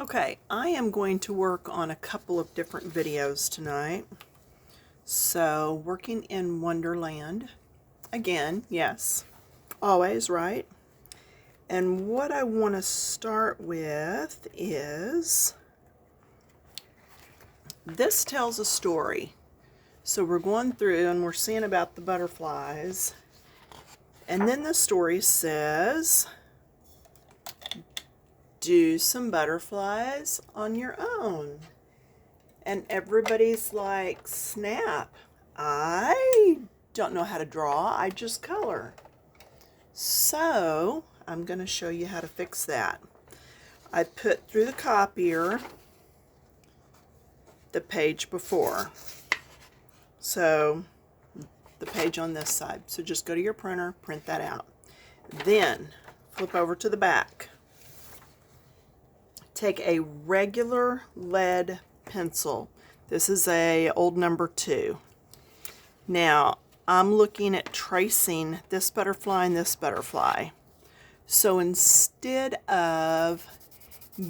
Okay, I am going to work on a couple of different videos tonight. So, working in Wonderland, again, yes, always, right? And what I want to start with is, this tells a story. So we're going through and we're seeing about the butterflies. And then the story says, do some butterflies on your own. And everybody's like, snap, I don't know how to draw, I just color. So I'm going to show you how to fix that. I put through the copier the page before. So the page on this side. So just go to your printer, print that out. Then flip over to the back. Take a regular lead pencil. This is a old number 2. Now I'm looking at tracing this butterfly and this butterfly. So instead of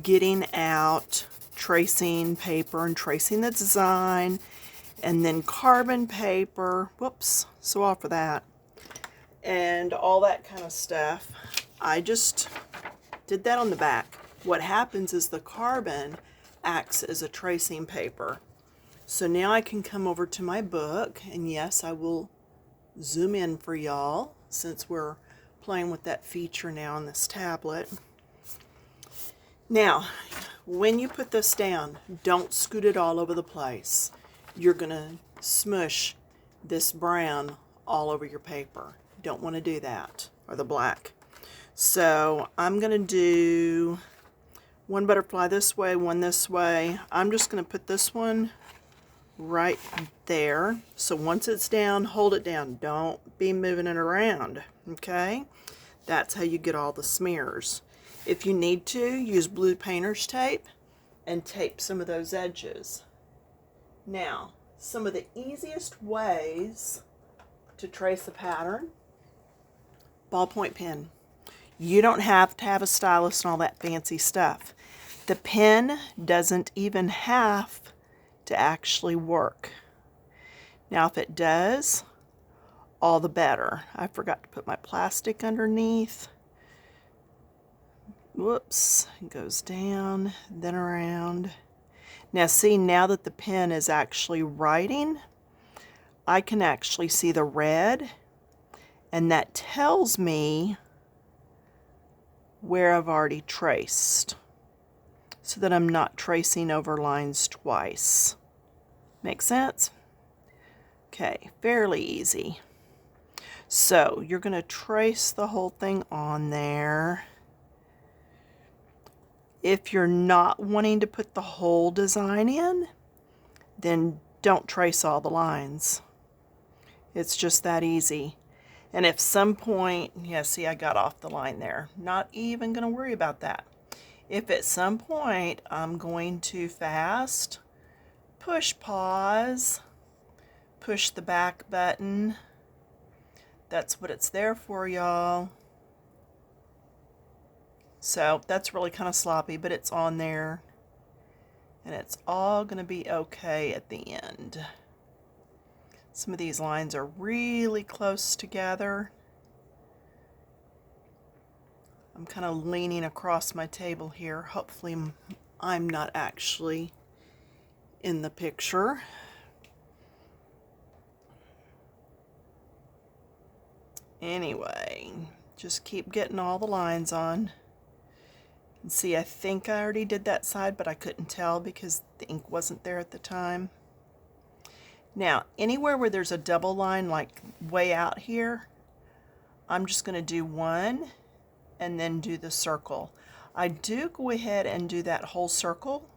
getting out tracing paper and tracing the design and then carbon paper, whoops, so off for that, and all that kind of stuff, I just did that on the back. What happens is the carbon acts as a tracing paper. So now I can come over to my book, and yes, I will zoom in for y'all since we're playing with that feature now on this tablet. Now, when you put this down, don't scoot it all over the place. You're going to smush this brown all over your paper. Don't want to do that, or the black. So I'm going to do one butterfly this way, one this way. I'm just going to put this one right there. So once it's down, hold it down. Don't be moving it around, okay? That's how you get all the smears. If you need to, use blue painter's tape and tape some of those edges. Now, some of the easiest ways to trace a pattern, ballpoint pen. You don't have to have a stylus and all that fancy stuff. The pen doesn't even have to actually work. Now, if it does, all the better. I forgot to put my plastic underneath. Whoops, it goes down, then around. Now see, now that the pen is actually writing, I can actually see the red, and that tells me where I've already traced, so that I'm not tracing over lines twice. Make sense? Okay, fairly easy. So you're going to trace the whole thing on there. If you're not wanting to put the whole design in, then don't trace all the lines. It's just that easy. And if some point, yeah, see, I got off the line there. Not even going to worry about that. If at some point I'm going too fast, push pause, push the back button. That's what it's there for, y'all. So that's really kind of sloppy, but it's on there. And it's all going to be okay at the end. Some of these lines are really close together. I'm kind of leaning across my table here. Hopefully I'm not actually in the picture. Anyway, just keep getting all the lines on. And see, I think I already did that side, but I couldn't tell because the ink wasn't there at the time. Now, anywhere where there's a double line, like way out here, I'm just going to do one and then do the circle. I do go ahead and do that whole circle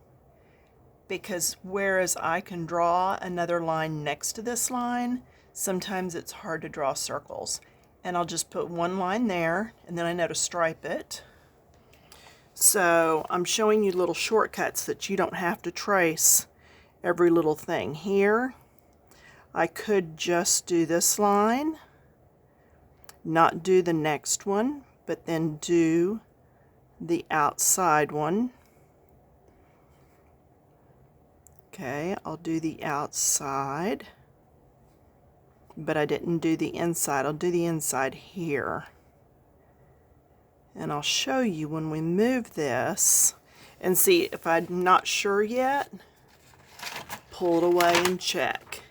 because whereas I can draw another line next to this line, sometimes it's hard to draw circles. And I'll just put one line there, and then I know to stripe it. So I'm showing you little shortcuts that you don't have to trace every little thing. Here, I could just do this line, not do the next one, but then do the outside one. Okay, I'll do the outside, but I didn't do the inside. I'll do the inside here. And I'll show you when we move this, and see if I'm not sure yet, pull it away and check.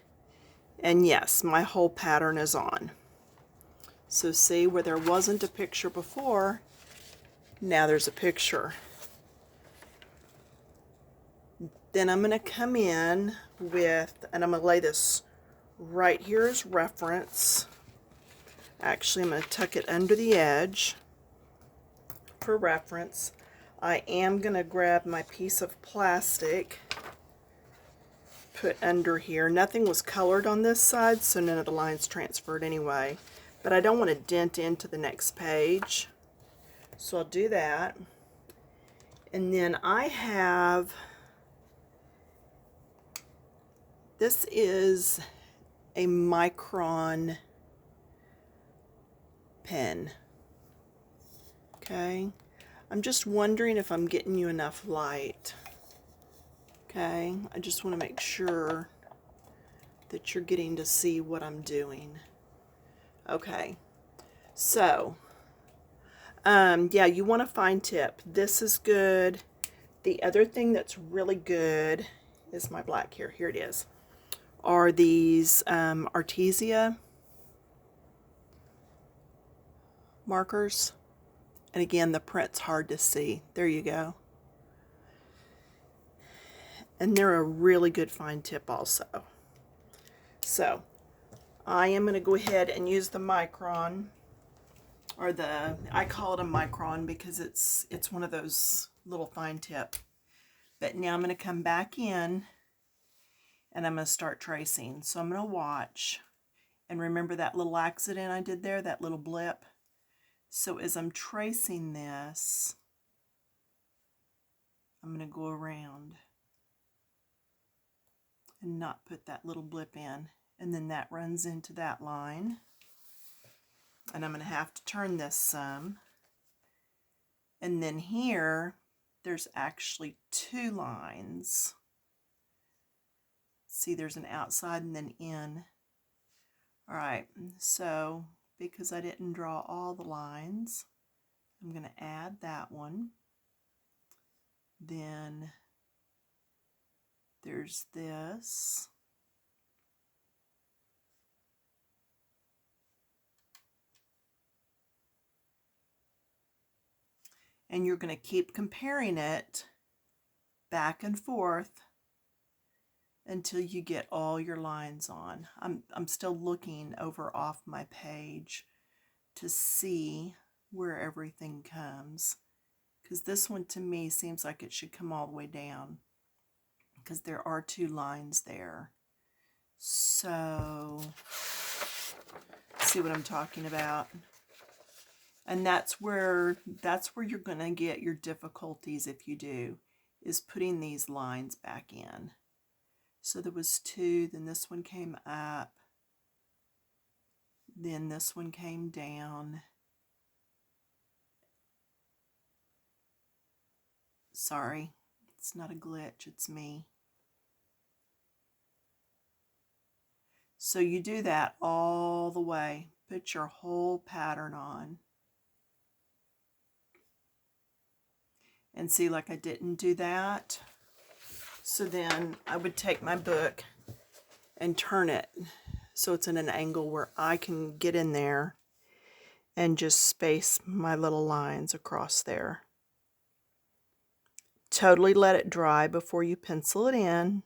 And yes, my whole pattern is on. So see where there wasn't a picture before, now there's a picture. Then I'm going to come in with, and I'm going to lay this right here as reference. Actually, I'm going to tuck it under the edge for reference. I am going to grab my piece of plastic, put under here. Nothing was colored on this side, so none of the lines transferred anyway. But I don't want to dent into the next page, so I'll do that. And then I have, this is a Micron pen. Okay, I'm just wondering if I'm getting you enough light. Okay, I just want to make sure that you're getting to see what I'm doing. Okay, so yeah, you want a fine tip. This is good. The other thing that's really good is my black here. Here it is. Are these Artesia markers. And again, the print's hard to see. There you go. And they're a really good fine tip also. So I am going to go ahead and use the Micron, or I call it a Micron because it's one of those little fine tip. But now I'm going to come back in and I'm going to start tracing. So I'm going to watch, and remember that little accident I did there, that little blip. So as I'm tracing this, I'm going to go around and not put that little blip in. And then that runs into that line. And I'm going to have to turn this some. And then here, there's actually two lines. See, there's an outside and then in. All right, so because I didn't draw all the lines, I'm going to add that one. Then there's this. And you're going to keep comparing it back and forth until you get all your lines on. I'm still looking over off my page to see where everything comes, because this one to me seems like it should come all the way down because there are two lines there. So see what I'm talking about? And that's where you're going to get your difficulties if you do, is putting these lines back in. So there was two, then this one came up, then this one came down. Sorry, it's not a glitch, it's me. So you do that all the way. Put your whole pattern on. And see, like I didn't do that. So then I would take my book and turn it so it's in an angle where I can get in there and just space my little lines across there. Totally let it dry before you pencil it in.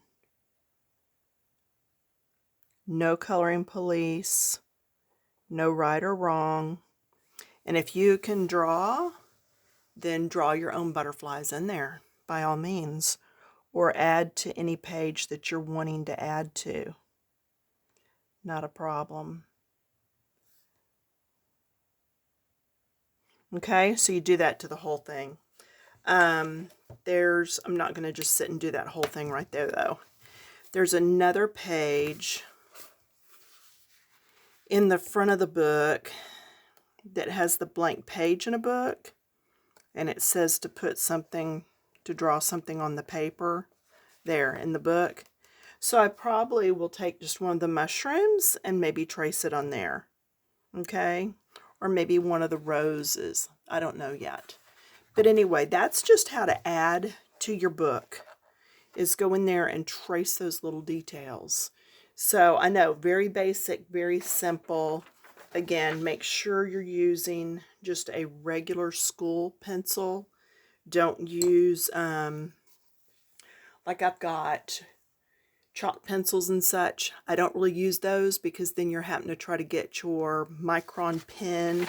No coloring police, no right or wrong. And if you can draw, then draw your own butterflies in there, by all means, or add to any page that you're wanting to add to. Not a problem. Okay, so you do that to the whole thing. I'm not going to just sit and do that whole thing right there, though. There's another page in the front of the book that has the blank page in a book, and it says to put something, to draw something on the paper. there in the book. So I probably will take just one of the mushrooms and maybe trace it on there. Okay? Or maybe one of the roses. I don't know yet. But anyway, that's just how to add to your book, is go in there and trace those little details. So I know, very basic, very simple. Again, make sure you're using just a regular school pencil. Don't use, like I've got chalk pencils and such. I don't really use those because then you're having to try to get your micron pen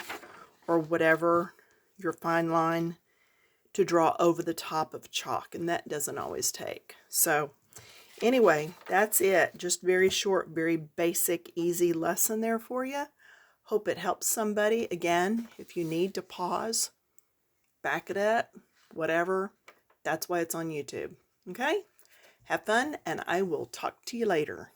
or whatever, your fine line, to draw over the top of chalk, and that doesn't always take. So anyway, that's it. Just very short, very basic, easy lesson there for you. Hope it helps somebody. Again, if you need to pause, back it up, whatever, that's why it's on YouTube. Okay? Have fun, and I will talk to you later.